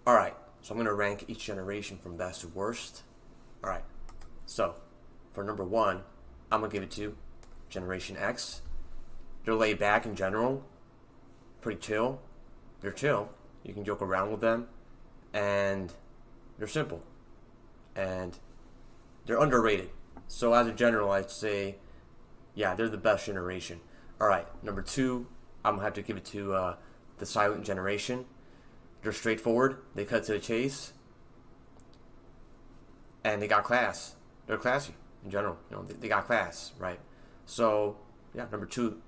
Alright, so I'm going to rank each generation from best to worst. Alright, so for number one, I'm going to give it to Generation X. They're laid back in general, pretty chill. They're chill. You can joke around with them, and they're simple, and they're underrated. So as a general, I'd say, yeah, they're the best generation. Alright, number two, I'm going to have to give it to the Silent Generation. They're straightforward. They cut to the chase, and they got class. They're classy in general. They got class, right? So yeah, number two,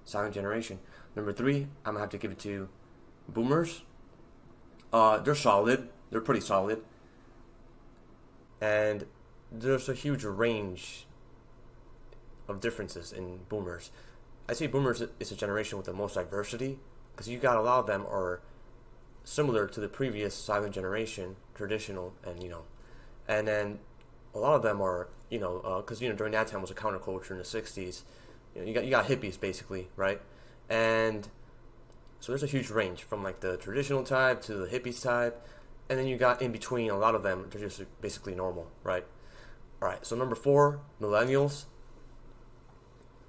Silent Generation. Number three, I'm gonna have to give it to Boomers. They're solid. They're pretty solid, and there's a huge range of differences in Boomers. I say Boomers is a generation with the most diversity because you got a lot of them are similar to the previous Silent Generation, traditional, and then a lot of them are, because during that time was a counterculture in the '60s. You got hippies basically, right? And so there's a huge range from like the traditional type to the hippies type, and then you got in between a lot of them. They're just basically normal, right? All right. So number four, millennials.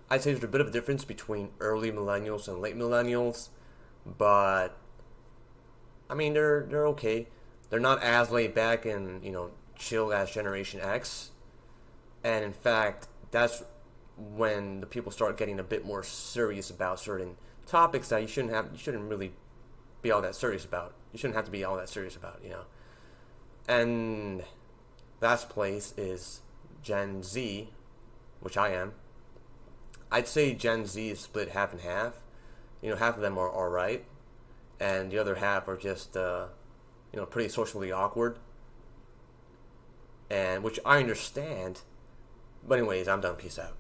I'd say there's a bit of a difference between early millennials and late millennials, but I mean, they're okay. They're not as laid back and chill as Generation X, and in fact, that's when the people start getting a bit more serious about certain topics that you shouldn't really be all that serious about. You shouldn't have to be all that serious about. And last place is Gen Z, which I am. I'd say Gen Z is split half and half. Half of them are alright, and the other half are just pretty socially awkward, and which I understand. But anyways, I'm done. Peace out.